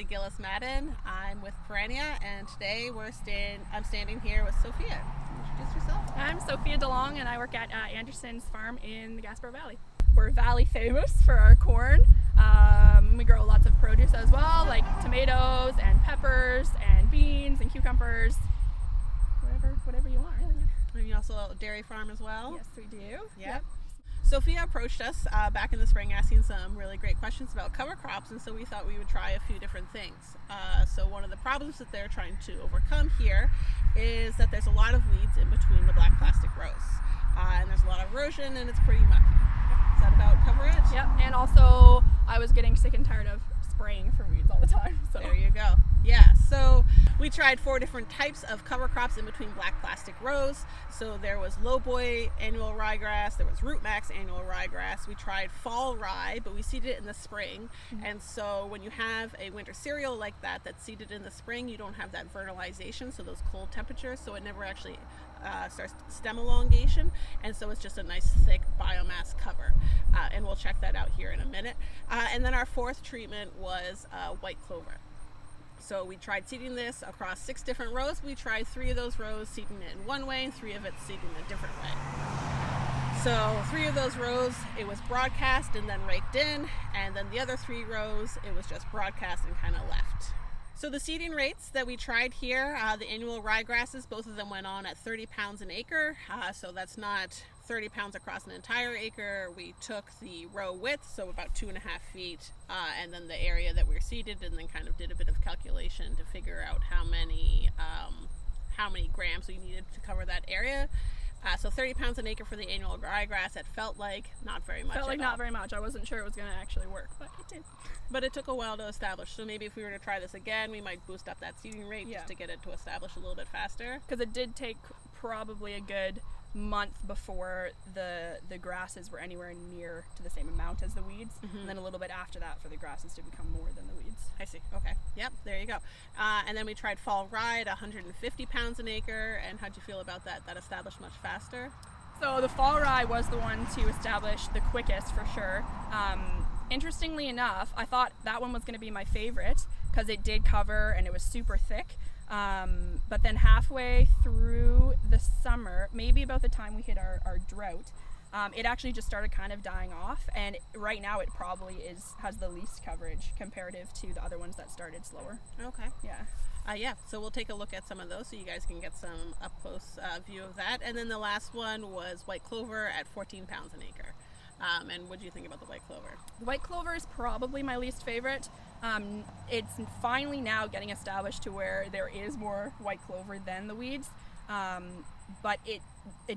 Rosalie Gillis-Madden. I'm with Perennia, and today I'm standing here with Sophia. Introduce yourself. I'm Sophia DeLong, and I work at Anderson's farm in the Gaspereau Valley. We're valley famous for our corn. We grow lots of produce as well, like tomatoes and peppers and beans and cucumbers, whatever you want, really. And you also a dairy farm as well? Yes, we do. Yep. Sophia approached us back in the spring asking some really great questions about cover crops, and so we thought we would try a few different things. So one of the problems that they're trying to overcome here is that there's a lot of weeds in between the black plastic rows. And there's a lot of erosion and it's pretty mucky. Is that about cover it? Yep, and also I was getting sick and tired of spraying for weeds all the time. So there you go. Yeah, so we tried 4 different types of cover crops in between black plastic rows. So there was lowboy annual ryegrass, there was root max annual ryegrass. We tried fall rye, but we seeded it in the spring. Mm-hmm. And so when you have a winter cereal like that that's seeded in the spring, you don't have that vernalization, so those cold temperatures, so it never actually starts stem elongation, and so it's just a nice thick biomass cover, and we'll check that out here in a minute. And then our 4th treatment was white clover. So we tried seeding this across 6 different rows. We tried 3 of those rows seeding it in one way and 3 of it seeding a different way. So 3 of those rows it was broadcast and then raked in, and then the other 3 rows it was just broadcast and kind of left. So the seeding rates that we tried here, the annual ryegrasses, both of them went on at 30 pounds an acre. So that's not 30 pounds across an entire acre. We took the row width, so about 2.5 feet, and then the area that we were seeded, and then kind of did a bit of calculation to figure out how many grams we needed to cover that area. So 30 pounds an acre for the annual ryegrass. It felt like not very much. Not very much. I wasn't sure it was going to actually work, but it did. But it took a while to establish. So maybe if we were to try this again, we might boost up that seeding rate just to get it to establish a little bit faster. Because it did take probably a good month before the grasses were anywhere near to the same amount as the weeds, and then a little bit after that for the grasses to become more than the weeds. I see. Okay. Yep. There you go. And then we tried fall rye at 150 pounds an acre. And how'd you feel about that? That established much faster? So the fall rye was the one to establish the quickest for sure. Interestingly enough, I thought that one was going to be my favorite because it did cover and it was super thick. But then halfway through the summer, maybe about the time we hit our drought, it actually just started kind of dying off, and right now it probably has the least coverage comparative to the other ones that started slower. Okay. Yeah. So we'll take a look at some of those so you guys can get some up-close view of that. And then the last one was white clover at 14 pounds an acre. And what do you think about the white clover? The white clover is probably my least favorite. It's finally now getting established to where there is more white clover than the weeds, but it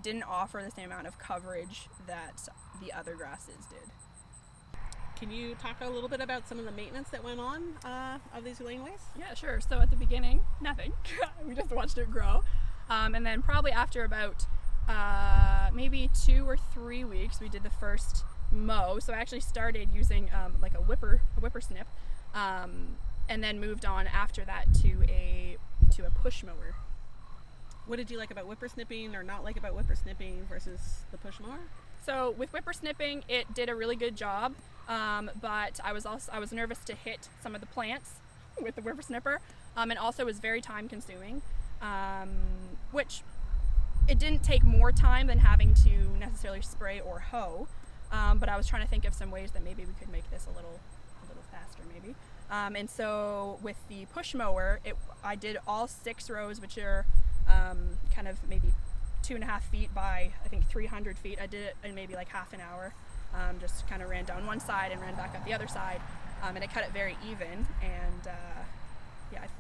didn't offer the same amount of coverage that the other grasses did. Can you talk a little bit about some of the maintenance that went on of these laneways? Yeah, sure. So at the beginning, nothing. We just watched it grow. And then probably after about maybe 2 or 3 weeks, we did the first mow. So I actually started using like a whipper snip, and then moved on after that to a push mower. What did you like about whipper snipping or not like about whipper snipping versus the push mower? So with whipper snipping, it did a really good job, but I was nervous to hit some of the plants with the whipper snipper, and also it was very time consuming, which it didn't take more time than having to necessarily spray or hoe, but I was trying to think of some ways that maybe we could make this a little faster maybe. And so with the push mower, I did all 6 rows, which are kind of maybe 2.5 feet by I think 300 feet. I did it in maybe like half an hour. Just kind of ran down one side and ran back up the other side, and it cut it very even. And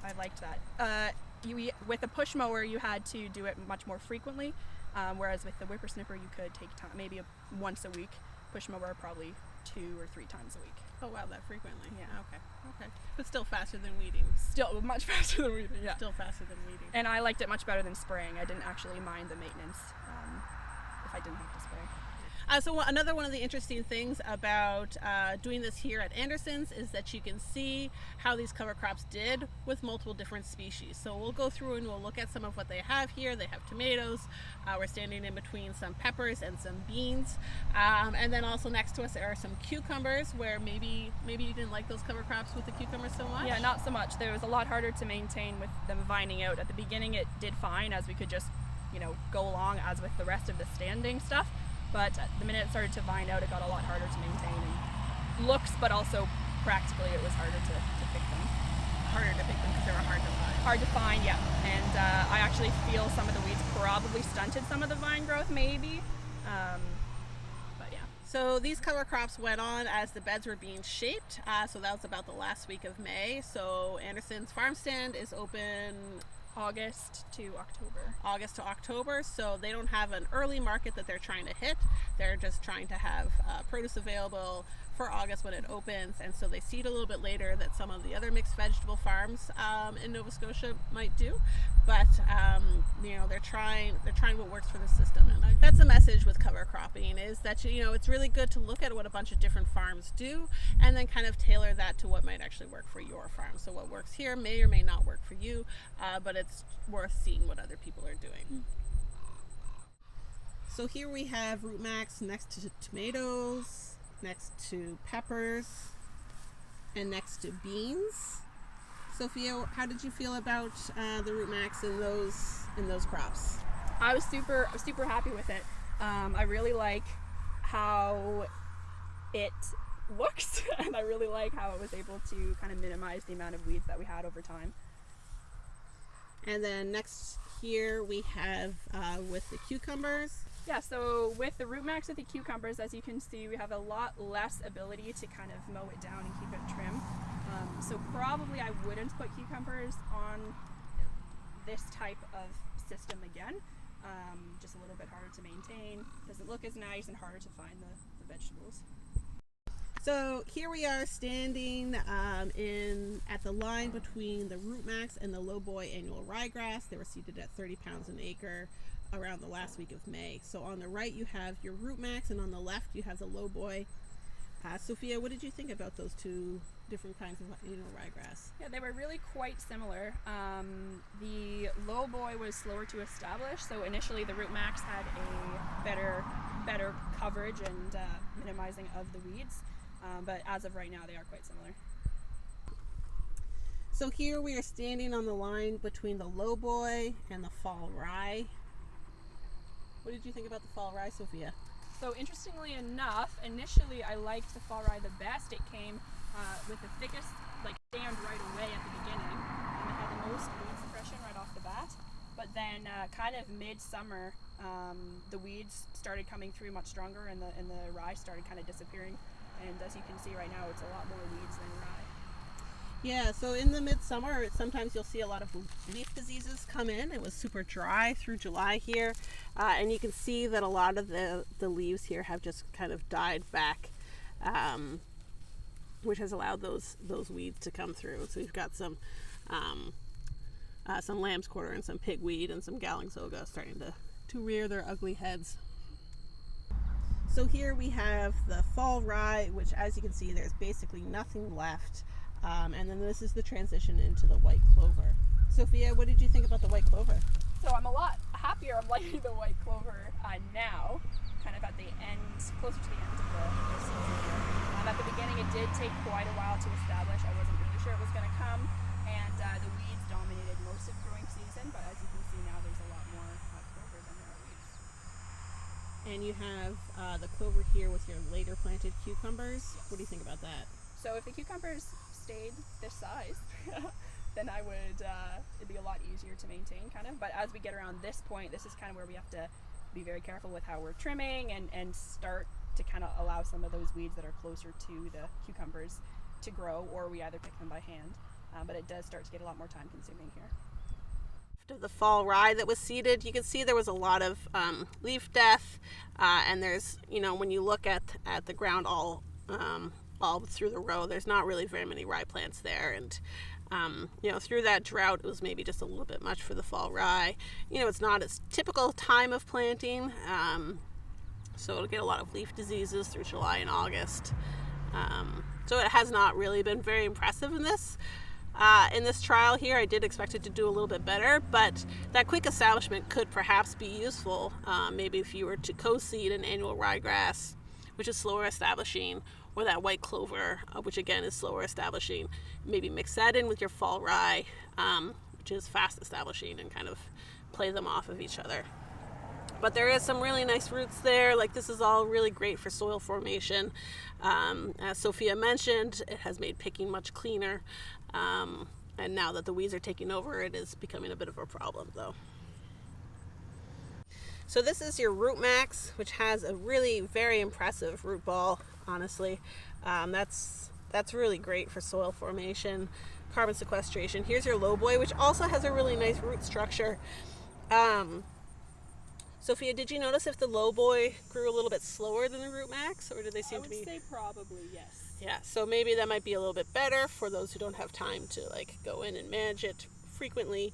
I liked that. With a push mower, you had to do it much more frequently, whereas with the whipper snipper, you could take time, maybe once a week. Push mower probably 2 or 3 times a week. Oh wow, that frequently? Yeah. Okay. But still faster than weeding. Still much faster than weeding. Yeah. Still faster than weeding. And I liked it much better than spraying. I didn't actually mind the maintenance if I didn't have to spray. Another one of the interesting things about doing this here at Anderson's is that you can see how these cover crops did with multiple different species. So we'll go through and we'll look at some of what they have here. They have tomatoes. We're standing in between some peppers and some beans. And then also next to us there are some cucumbers where maybe you didn't like those cover crops with the cucumbers so much? Yeah, not so much. There was a lot harder to maintain with them vining out. At the beginning it did fine as we could just, go along as with the rest of the standing stuff. But the minute it started to vine out, it got a lot harder to maintain in looks, but also practically it was harder to pick them. Harder to pick them because they were hard to find. Hard to find, yeah. And I actually feel some of the weeds probably stunted some of the vine growth, maybe. But yeah. So these cover crops went on as the beds were being shaped. So that was about the last week of May. So Anderson's farm stand is open August to October. So they don't have an early market that they're trying to hit. They're just trying to have produce available for August when it opens, and so they seed a little bit later that some of the other mixed vegetable farms in Nova Scotia might do. But they're trying what works for the system, and that's the message with cover cropping is that it's really good to look at what a bunch of different farms do and then kind of tailor that to what might actually work for your farm. So what works here may or may not work for you, but it's worth seeing what other people are doing. So here we have root max next to tomatoes, next to peppers, and next to beans. Sophia, how did you feel about the root max in those crops? I was super happy with it. I really like how it looks, and I really like how it was able to kind of minimize the amount of weeds that we had over time. And then next here we have with the cucumbers. Yeah, so with the root max with the cucumbers, as you can see, we have a lot less ability to kind of mow it down and keep it trim. So probably I wouldn't put cucumbers on this type of system again. Just a little bit harder to maintain, doesn't look as nice, and harder to find the vegetables. So here we are standing at the line between the root max and the lowboy annual ryegrass. They were seeded at 30 pounds an acre around the last week of May. So on the right you have your root max, and on the left you have the lowboy. Sophia, what did you think about those two different kinds of annual ryegrass? Yeah, they were really quite similar. The lowboy was slower to establish, so initially the root max had a better coverage and minimizing of the weeds. But as of right now, they are quite similar. So here we are standing on the line between the lowboy and the fall rye. What did you think about the fall rye, Sophia? So interestingly enough, initially I liked the fall rye the best. It came with the thickest stand right away at the beginning, and it had the most weed suppression right off the bat. But then kind of mid-summer, the weeds started coming through much stronger, and the rye started kind of disappearing. And as you can see right now, it's a lot more weeds than rye. Yeah, so in the midsummer, sometimes you'll see a lot of leaf diseases come in. It was super dry through July here, and you can see that a lot of the leaves here have just kind of died back, which has allowed those weeds to come through. So you've got some lamb's quarter and some pigweed and some galingzoga starting to rear their ugly heads. So here we have the fall rye, which, as you can see, there's basically nothing left. And then this is the transition into the white clover. Sophia, what did you think about the white clover? So I'm a lot happier. I'm liking the white clover now, kind of at the end, closer to the end of the season here. At the beginning, it did take quite a while to establish. I wasn't really sure it was going to come, and the weeds dominated most of growing season. But as you can see now, there's a lot more clover than there are weeds. And you have the clover here with your later planted cucumbers. Yes. What do you think about that? So if the cucumbers stayed this size, then I would, it'd be a lot easier to maintain kind of. But as we get around this point, this is kind of where we have to be very careful with how we're trimming and start to kind of allow some of those weeds that are closer to the cucumbers to grow, or we either pick them by hand. But it does start to get a lot more time consuming here. After the fall rye that was seeded, you can see there was a lot of leaf death, and there's, when you look at the ground all through the row, there's not really very many rye plants there, and through that drought, it was maybe just a little bit much for the fall rye. It's not its typical time of planting, So it'll get a lot of leaf diseases through July and August. So it has not really been very impressive in this. In this trial here, I did expect it to do a little bit better, but that quick establishment could perhaps be useful. Maybe if you were to co-seed an annual ryegrass, which is slower establishing, or that white clover, which again is slower establishing. Maybe mix that in with your fall rye, which is fast establishing, and kind of play them off of each other. But there is some really nice roots there. Like, this is all really great for soil formation. As Sophia mentioned, it has made picking much cleaner. And now that the weeds are taking over, it is becoming a bit of a problem though. So this is your root max, which has a really very impressive root ball, honestly. That's really great for soil formation, carbon sequestration. Here's your lowboy, which also has a really nice root structure. Sophia, did you notice if the lowboy grew a little bit slower than the root max, or did they seem to be? I would say probably yes. Yeah, so maybe that might be a little bit better for those who don't have time to like go in and manage it frequently.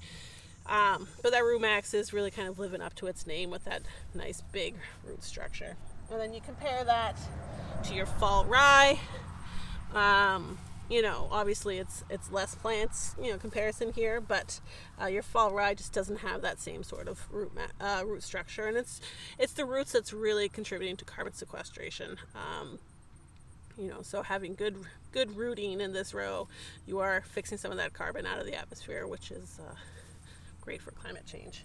But that root max is really kind of living up to its name with that nice big root structure. And then you compare that to your fall rye. Obviously it's less plants, comparison here, but your fall rye just doesn't have that same sort of root structure, and it's the roots that's really contributing to carbon sequestration. So having good rooting in this row, you are fixing some of that carbon out of the atmosphere, which is great for climate change.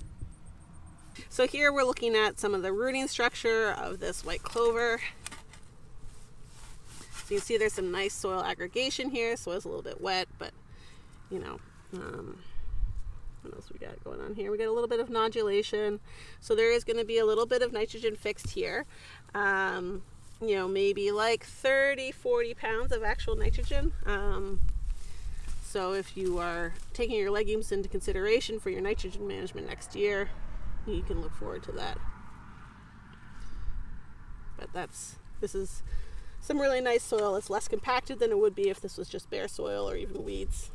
So here we're looking at some of the rooting structure of this white clover. So you can see there's some nice soil aggregation here. Soil's a little bit wet, but what else we got going on here? We got a little bit of nodulation. So there is going to be a little bit of nitrogen fixed here. Maybe like 30-40 pounds of actual nitrogen. So if you are taking your legumes into consideration for your nitrogen management next year, you can look forward to that. But this is some really nice soil. It's less compacted than it would be if this was just bare soil or even weeds.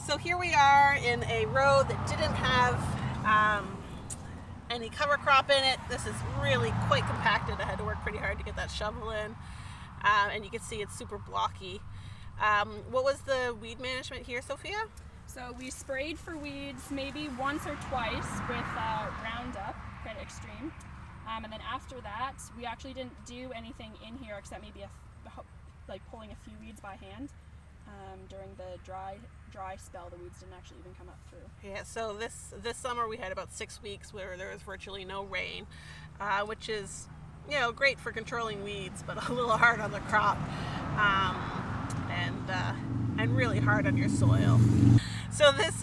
So here we are in a row that didn't have any cover crop in it. This is really quite compacted. I had to work pretty hard to get that shovel in. And you can see it's super blocky. What was the weed management here, Sophia? So we sprayed for weeds maybe once or twice with Roundup, kind of extreme. And then after that, we actually didn't do anything in here except maybe like pulling a few weeds by hand. During the dry spell, the weeds didn't actually even come up through. Yeah, so this summer we had about 6 weeks where there was virtually no rain, which is great for controlling weeds, but a little hard on the crop, and really hard on your soil. So this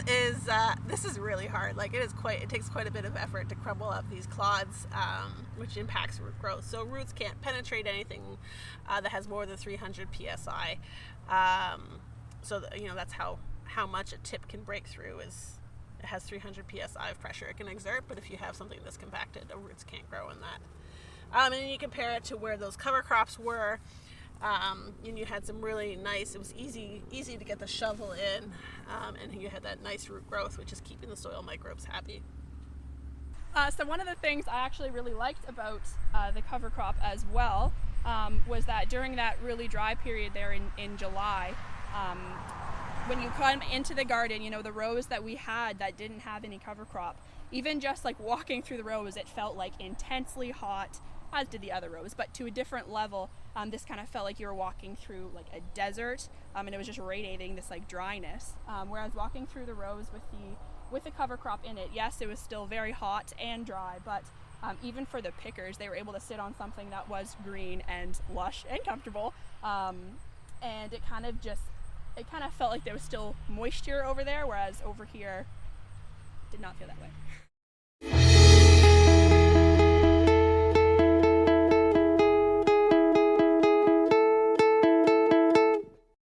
is really hard. Like it takes quite a bit of effort to crumble up these clods, which impacts root growth. So roots can't penetrate anything that has more than 300 psi. That's how much a tip can break through is it has 300 psi of pressure it can exert. But if you have something that's compacted, the roots can't grow in that. And then you compare it to where those cover crops were. And you had some really nice, it was easy to get the shovel in, and you had that nice root growth, which is keeping the soil microbes happy. So one of the things I actually really liked about the cover crop as well was that during that really dry period there in July, when you come into the garden, the rows that we had that didn't have any cover crop, even just like walking through the rows, it felt like intensely hot, as did the other rows, but to a different level. This kind of felt like you were walking through like a desert, and it was just radiating this like dryness. Whereas walking through the rows with the cover crop in it, yes, it was still very hot and dry, but even for the pickers, they were able to sit on something that was green and lush and comfortable, and it kind of felt like there was still moisture over there, whereas over here, did not feel that way.